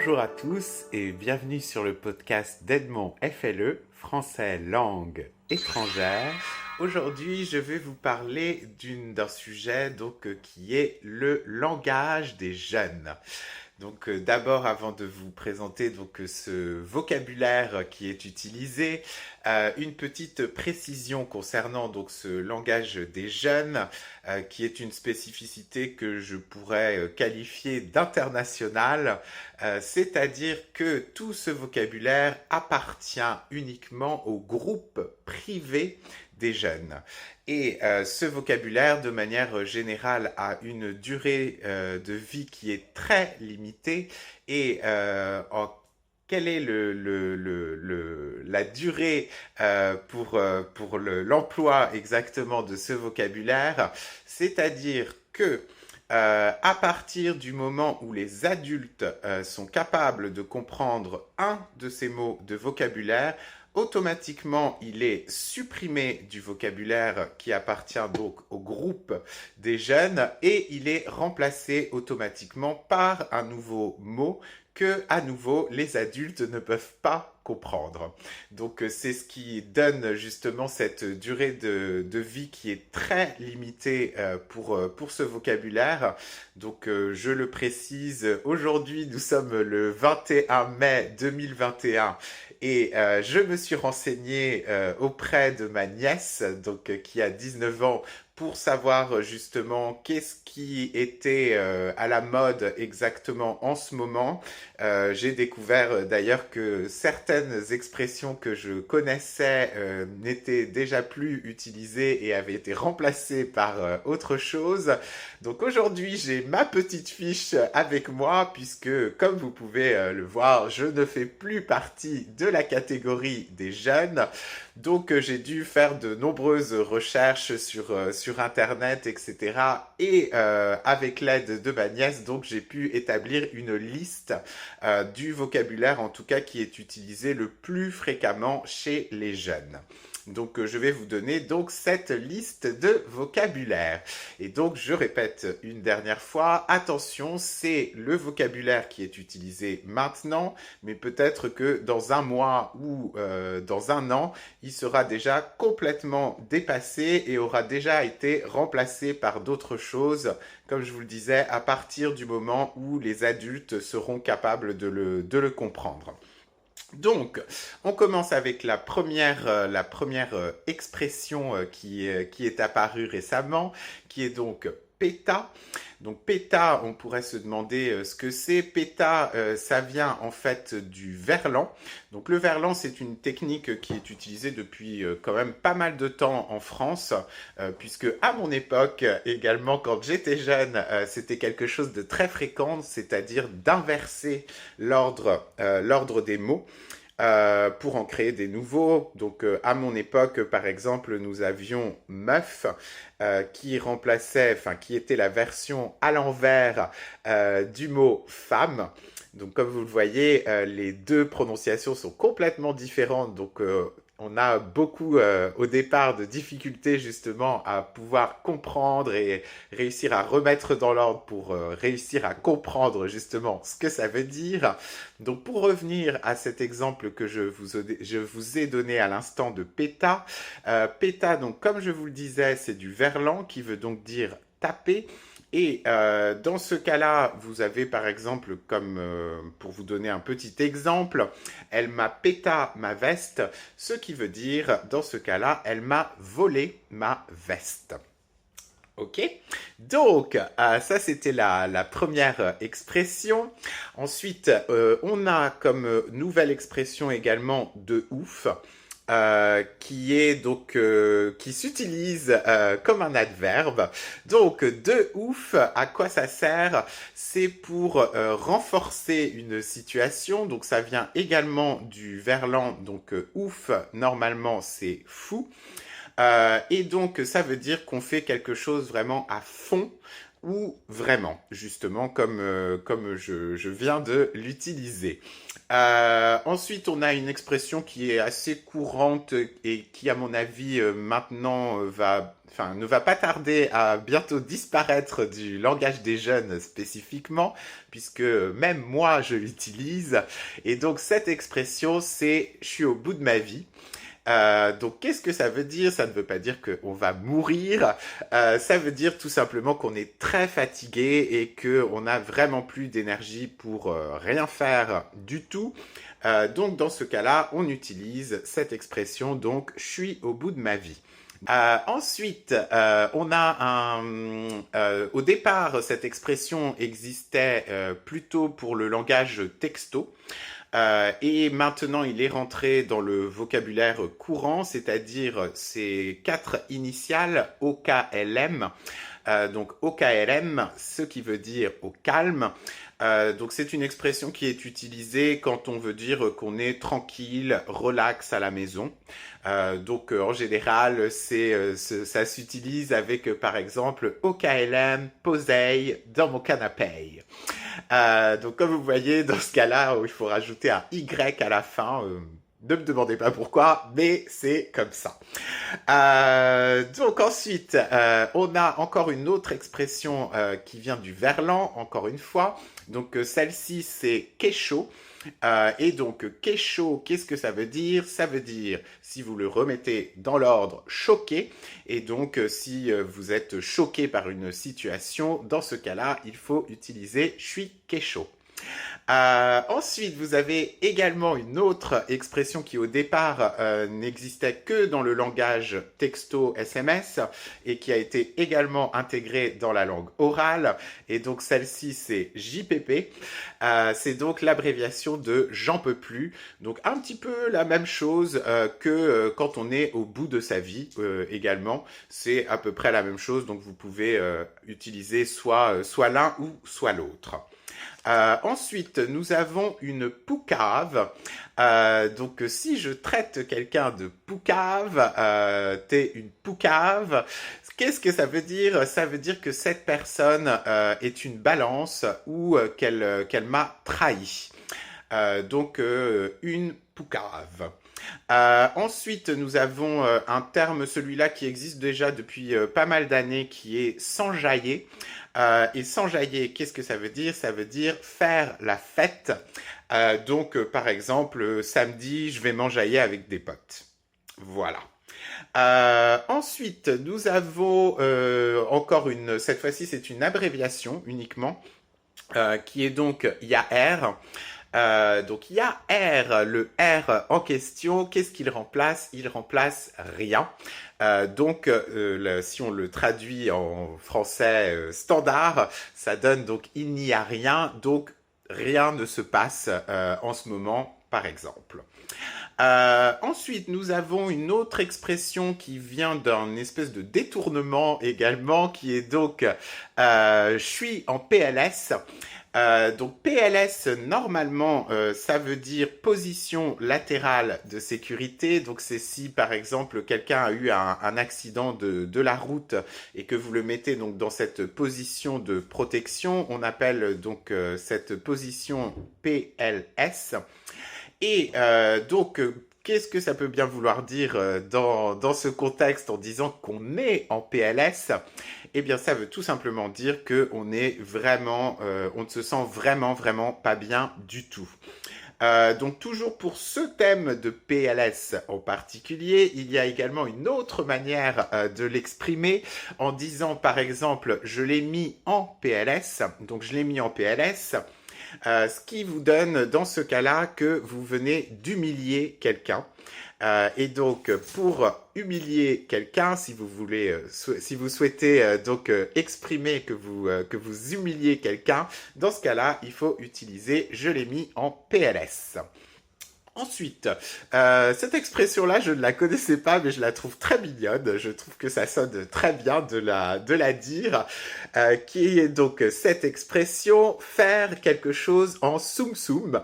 Bonjour à tous et bienvenue sur le podcast d'Edmond FLE, français langue étrangère. Aujourd'hui, je vais vous parler d'un sujet qui est le langage des jeunes. D'abord, avant de vous présenter ce vocabulaire qui est utilisé, une petite précision concernant ce langage des jeunes, qui est une spécificité que je pourrais qualifier d'internationale, c'est-à-dire que tout ce vocabulaire appartient uniquement au groupe privé des jeunes. Et ce vocabulaire, de manière générale, a une durée de vie qui est très limitée. Et quelle est la durée pour l'emploi exactement de ce vocabulaire? C'est-à-dire que à partir du moment où les adultes sont capables de comprendre un de ces mots de vocabulaire, automatiquement, il est supprimé du vocabulaire qui appartient donc au groupe des jeunes et il est remplacé automatiquement par un nouveau mot que, à nouveau, les adultes ne peuvent pas comprendre. C'est ce qui donne justement cette durée de vie qui est très limitée pour ce vocabulaire. Je le précise, aujourd'hui, nous sommes le 21 mai 2021 et je me suis renseigné auprès de ma nièce, qui a 19 ans, pour savoir justement qu'est-ce qui était à la mode exactement en ce moment. J'ai découvert d'ailleurs que certaines expressions que je connaissais n'étaient déjà plus utilisées et avaient été remplacées par autre chose. Donc aujourd'hui, j'ai ma petite fiche avec moi puisque, comme vous pouvez le voir, je ne fais plus partie de la catégorie des jeunes. J'ai dû faire de nombreuses recherches sur Internet, etc. Et avec l'aide de ma nièce, j'ai pu établir une liste du vocabulaire, en tout cas, qui est utilisé le plus fréquemment chez les jeunes. Je vais vous donner cette liste de vocabulaire. Et je répète une dernière fois, attention, c'est le vocabulaire qui est utilisé maintenant, mais peut-être que dans un mois ou dans un an, il sera déjà complètement dépassé et aura déjà été remplacé par d'autres choses, comme je vous le disais, à partir du moment où les adultes seront capables de le comprendre. On commence avec la première expression qui est apparue récemment, qui est PETA. PETA, on pourrait se demander ce que c'est. PETA, ça vient en fait du verlan. Le verlan, c'est une technique qui est utilisée depuis quand même pas mal de temps en France, puisque à mon époque, également quand j'étais jeune, c'était quelque chose de très fréquent, c'est-à-dire d'inverser l'ordre des mots. Pour en créer des nouveaux. À mon époque, par exemple, nous avions meuf qui était la version à l'envers du mot femme. Comme vous le voyez, les deux prononciations sont complètement différentes. On a beaucoup au départ de difficultés justement à pouvoir comprendre et réussir à remettre dans l'ordre pour réussir à comprendre justement ce que ça veut dire. Pour revenir à cet exemple que je vous ai donné à l'instant de PETA, PETA, comme je vous le disais, c'est du verlan qui veut donc dire taper. Et dans ce cas-là, vous avez par exemple, pour vous donner un petit exemple, elle m'a péta ma veste, ce qui veut dire, dans ce cas-là, elle m'a volé ma veste. Ok, ça c'était la première expression. Ensuite, on a comme nouvelle expression également de ouf. Qui s'utilise comme un adverbe. De ouf, à quoi ça sert? C'est pour renforcer une situation. Ça vient également du verlan. Ouf, normalement, c'est fou. Et ça veut dire qu'on fait quelque chose vraiment à fond. ou vraiment, justement, comme je viens de l'utiliser. Ensuite, on a une expression qui est assez courante et qui, à mon avis, maintenant ne va pas tarder à bientôt disparaître du langage des jeunes spécifiquement, puisque même moi, je l'utilise. Et donc, cette expression, c'est « je suis au bout de ma vie ». Donc, qu'est-ce que ça veut dire? Ça ne veut pas dire qu'on va mourir. Ça veut dire tout simplement qu'on est très fatigué et qu'on n'a vraiment plus d'énergie pour rien faire du tout. Donc, dans ce cas-là, on utilise cette expression. Donc, je suis au bout de ma vie. Ensuite, on a au départ, cette expression existait plutôt pour le langage texto. Et maintenant, il est rentré dans le vocabulaire courant, c'est-à-dire ces quatre initiales OKLM. Donc OKLM, ce qui veut dire au calme. Donc c'est une expression qui est utilisée quand on veut dire qu'on est tranquille, relax à la maison. Donc en général, ça s'utilise avec par exemple OKLM, posei dans mon canapé. Donc comme vous voyez, dans ce cas-là, il faut rajouter un Y à la fin. Ne me demandez pas pourquoi, mais c'est comme ça. Donc ensuite, on a encore une autre expression qui vient du verlan, encore une fois. Donc celle-ci, c'est kécho. Et donc, kécho, qu'est-ce que ça veut dire? Ça veut dire, si vous le remettez dans l'ordre, choqué. Et donc, si vous êtes choqué par une situation, dans ce cas-là, il faut utiliser je suis kécho. Ensuite, vous avez également une autre expression qui au départ n'existait que dans le langage texto-SMS et qui a été également intégrée dans la langue orale. Et donc celle-ci, c'est JPP. C'est donc l'abréviation de j'en peux plus. Donc un petit peu la même chose que quand on est au bout de sa vie également. C'est à peu près la même chose. Donc vous pouvez utiliser soit l'un ou soit l'autre. Ensuite, nous avons une poucave. Donc, si je traite quelqu'un de poucave, t'es une poucave. Qu'est-ce que ça veut dire? Ça veut dire que cette personne est une balance ou qu'elle m'a trahi. Donc, une poucave. Ensuite, nous avons un terme, celui-là qui existe déjà depuis pas mal d'années, qui est s'enjailler. Et s'enjailler, qu'est-ce que ça veut dire? Ça veut dire faire la fête. Donc, par exemple, samedi, je vais m'enjailler avec des potes. Voilà. Ensuite, nous avons encore cette fois-ci, c'est une abréviation uniquement, qui est donc IAR. Donc il y a R, le R en question, qu'est-ce qu'il remplace? Il remplace rien. Donc si on le traduit en français standard, ça donne donc il n'y a rien, donc rien ne se passe en ce moment, par exemple. Ensuite, nous avons une autre expression qui vient d'un espèce de détournement également, qui est donc je suis en PLS. Donc PLS, normalement, ça veut dire position latérale de sécurité. Donc c'est si, par exemple, quelqu'un a eu un accident de la route et que vous le mettez donc dans cette position de protection, on appelle donc cette position PLS. Et donc, qu'est-ce que ça peut bien vouloir dire dans ce contexte en disant qu'on est en PLS? Eh bien, ça veut tout simplement dire qu'on est vraiment, on ne se sent vraiment, vraiment pas bien du tout. Donc toujours pour ce thème de PLS en particulier, il y a également une autre manière de l'exprimer en disant par exemple je l'ai mis en PLS, donc je l'ai mis en PLS. Ce qui vous donne dans ce cas-là que vous venez d'humilier quelqu'un. Et donc pour humilier quelqu'un, si vous voulez, si vous souhaitez donc exprimer que vous humiliez quelqu'un, dans ce cas-là, il faut utiliser je l'ai mis en PLS. Ensuite, cette expression-là, je ne la connaissais pas, mais je la trouve très mignonne. Je trouve que ça sonne très bien de la dire. Qui est donc cette expression faire quelque chose en soum soum.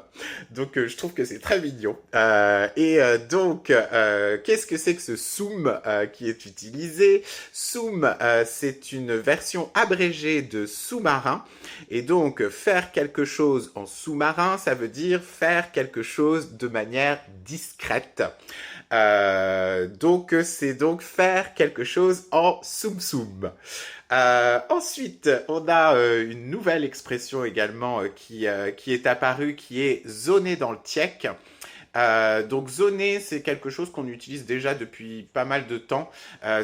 Donc, je trouve que c'est très mignon. Qu'est-ce que c'est que ce soum qui est utilisé? Soum, c'est une version abrégée de sous-marin. Et donc, faire quelque chose en sous-marin, ça veut dire faire quelque chose de manière discrète. C'est donc faire quelque chose en soum soum. Ensuite, on a une nouvelle expression également qui est apparue, qui est zoner dans le tiek. Donc zoner, c'est quelque chose qu'on utilise déjà depuis pas mal de temps.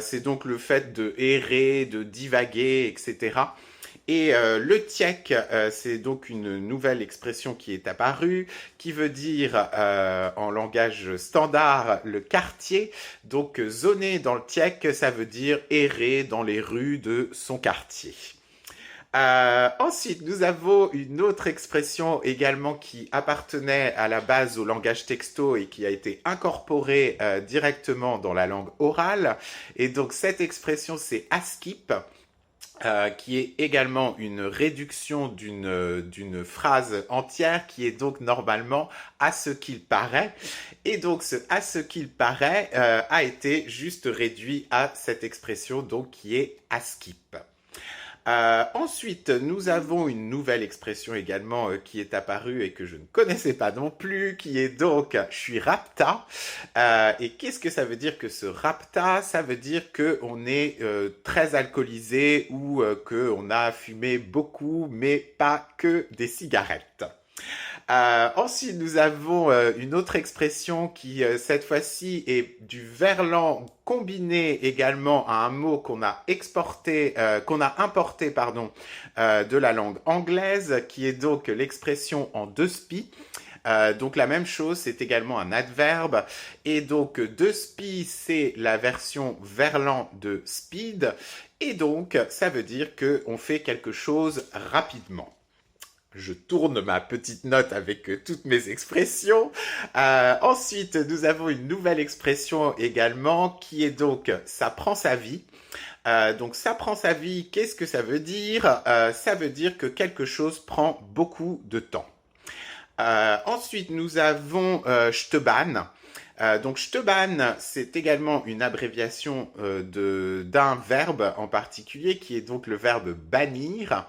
C'est donc le fait de errer, de divaguer, etc. Et le tiek, c'est donc une nouvelle expression qui est apparue, qui veut dire en langage standard le quartier. Donc zoner dans le tiek, ça veut dire errer dans les rues de son quartier. Ensuite, nous avons une autre expression également qui appartenait à la base au langage texto et qui a été incorporée directement dans la langue orale. Et donc cette expression, c'est askip. Qui est également une réduction d'une phrase entière qui est donc normalement à ce qu'il paraît. Et donc ce à ce qu'il paraît a été juste réduit à cette expression donc qui est askip. Ensuite, nous avons une nouvelle expression également qui est apparue et que je ne connaissais pas non plus, qui est donc « je suis rapta ». Et qu'est-ce que ça veut dire que ce rapta? Ça veut dire qu'on est très alcoolisé ou qu'on a fumé beaucoup, mais pas que des cigarettes. Ensuite, nous avons une autre expression qui, cette fois-ci, est du verlan combiné également à un mot qu'on a importé, de la langue anglaise, qui est donc l'expression en deux spi. Donc la même chose, c'est également un adverbe. Et donc deux spi, c'est la version verlan de speed. Et donc, ça veut dire qu'on fait quelque chose rapidement. Je tourne ma petite note avec toutes mes expressions. Ensuite, nous avons une nouvelle expression également qui est donc « ça prend sa vie ». Donc ça prend sa vie, qu'est-ce que ça veut dire? Ça veut dire que quelque chose prend beaucoup de temps. Ensuite, nous avons « je te banne ». Donc, je te banne, c'est également une abréviation d'un verbe en particulier qui est donc le verbe bannir.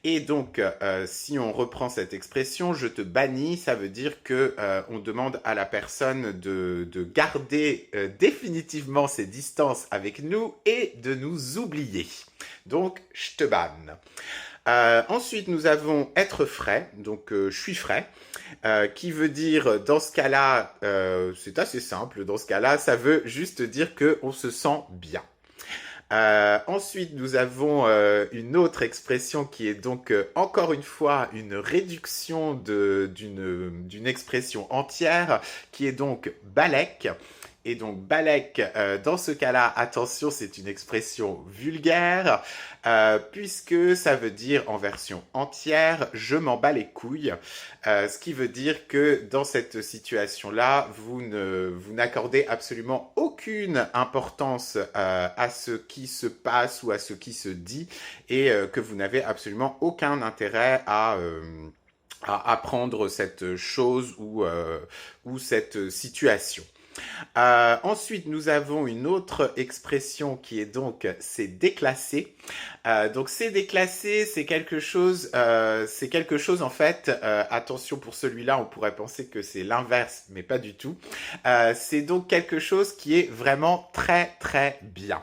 Et donc, si on reprend cette expression, je te bannis, ça veut dire que on demande à la personne de garder définitivement ses distances avec nous et de nous oublier. Donc, je te banne. Ensuite, nous avons être frais, donc je suis frais, qui veut dire, dans ce cas-là, c'est assez simple, dans ce cas-là, ça veut juste dire qu'on se sent bien. Ensuite, nous avons une autre expression qui est donc, encore une fois, une réduction d'une expression entière, qui est donc balek. Et donc, balek, dans ce cas-là, attention, c'est une expression vulgaire, puisque ça veut dire en version entière, je m'en bats les couilles, ce qui veut dire que dans cette situation-là, vous n'accordez absolument aucune importance à ce qui se passe ou à ce qui se dit, et que vous n'avez absolument aucun intérêt à apprendre cette chose ou cette situation. Ensuite, nous avons une autre expression qui est donc c'est déclassé. Donc c'est déclassé, c'est quelque chose en fait. Attention pour celui-là, on pourrait penser que c'est l'inverse, mais pas du tout. C'est donc quelque chose qui est vraiment très très bien.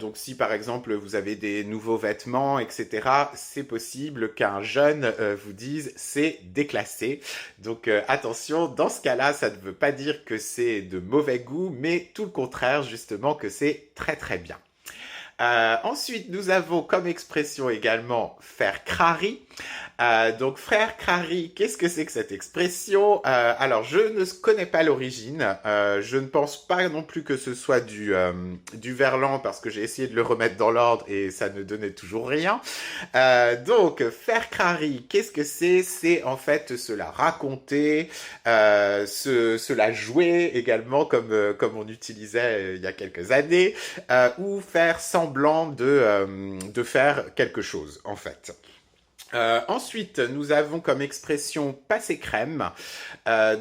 Donc si par exemple vous avez des nouveaux vêtements, etc., c'est possible qu'un jeune vous dise c'est déclassé. Donc attention, dans ce cas-là, ça ne veut pas dire que c'est de mauvais goût, mais tout le contraire, justement, que c'est très très bien. Ensuite, nous avons comme expression également faire crari. Donc, frère Crary, qu'est-ce que c'est que cette expression? Alors, je ne connais pas l'origine. Je ne pense pas non plus que ce soit du verlan parce que j'ai essayé de le remettre dans l'ordre et ça ne donnait toujours rien. Donc, faire Crary, qu'est-ce que c'est? C'est en fait cela raconter, cela jouer également comme on utilisait il y a quelques années, ou faire semblant de faire quelque chose en fait. Ensuite, nous avons comme expression passer crème.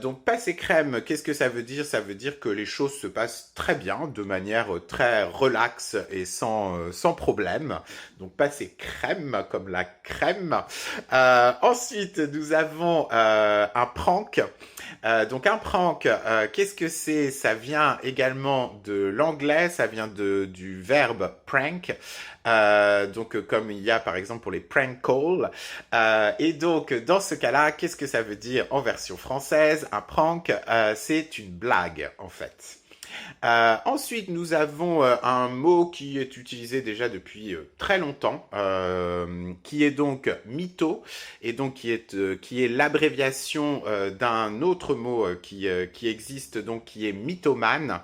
Donc passer crème, qu'est-ce que ça veut dire? Ça veut dire que les choses se passent très bien, de manière très relaxe et sans problème. Donc passer crème comme la crème. Ensuite, nous avons un prank. Donc un prank, qu'est-ce que c'est? Ça vient également de l'anglais, ça vient du verbe prank. Donc comme il y a par exemple pour les prank calls. Et donc dans ce cas-là, qu'est-ce que ça veut dire en version française? Un prank, c'est une blague en fait. Ensuite, nous avons un mot qui est utilisé déjà depuis très longtemps, qui est donc mytho, et donc qui est l'abréviation d'un autre mot qui existe, donc qui est mythomane,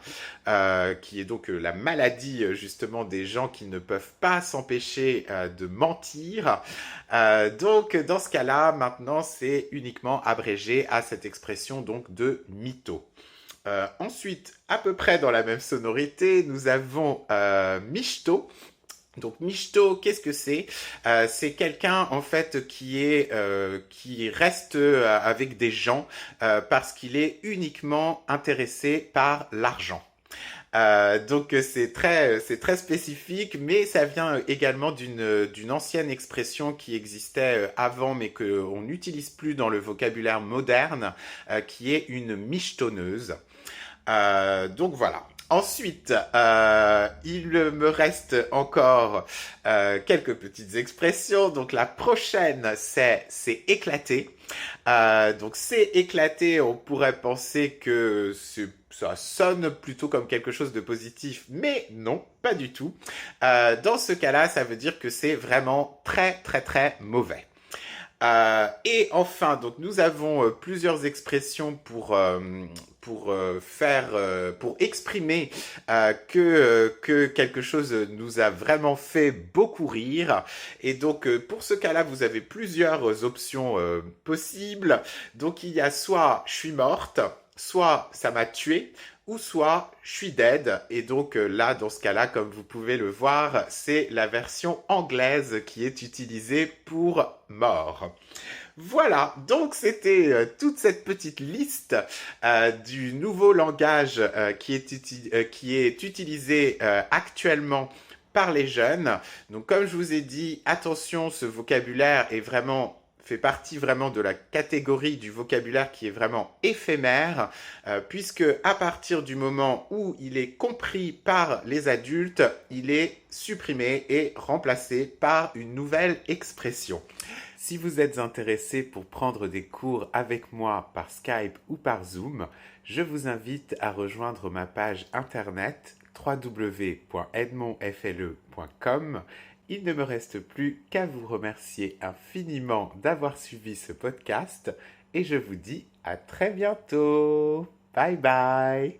qui est donc la maladie justement des gens qui ne peuvent pas s'empêcher de mentir. Donc, dans ce cas-là, maintenant, c'est uniquement abrégé à cette expression donc de mytho. Ensuite, à peu près dans la même sonorité, nous avons michto. Donc michto, qu'est-ce que c'est? C'est quelqu'un en fait qui reste avec des gens parce qu'il est uniquement intéressé par l'argent. Donc c'est très spécifique, mais ça vient également d'une ancienne expression qui existait avant, mais qu'on n'utilise plus dans le vocabulaire moderne, qui est une michetonneuse. Donc voilà. Ensuite, il me reste encore quelques petites expressions. Donc la prochaine, c'est éclaté. Donc c'est éclaté, on pourrait penser que ça sonne plutôt comme quelque chose de positif, mais non, pas du tout. Dans ce cas-là, ça veut dire que c'est vraiment très très très mauvais. Et enfin, donc nous avons plusieurs expressions pour exprimer que quelque chose nous a vraiment fait beaucoup rire. Et donc pour ce cas-là, vous avez plusieurs options possibles. Donc il y a soit je suis morte, soit ça m'a tué, ou soit je suis dead. Et donc là, dans ce cas-là, comme vous pouvez le voir, c'est la version anglaise qui est utilisée pour mort. Voilà, donc c'était toute cette petite liste du nouveau langage qui est utilisé actuellement par les jeunes. Donc comme je vous ai dit, attention, ce vocabulaire fait partie vraiment de la catégorie du vocabulaire qui est vraiment éphémère, puisque à partir du moment où il est compris par les adultes, il est supprimé et remplacé par une nouvelle expression. Si vous êtes intéressé pour prendre des cours avec moi par Skype ou par Zoom, je vous invite à rejoindre ma page internet www.edmondfle.com. Il ne me reste plus qu'à vous remercier infiniment d'avoir suivi ce podcast et je vous dis à très bientôt. Bye bye.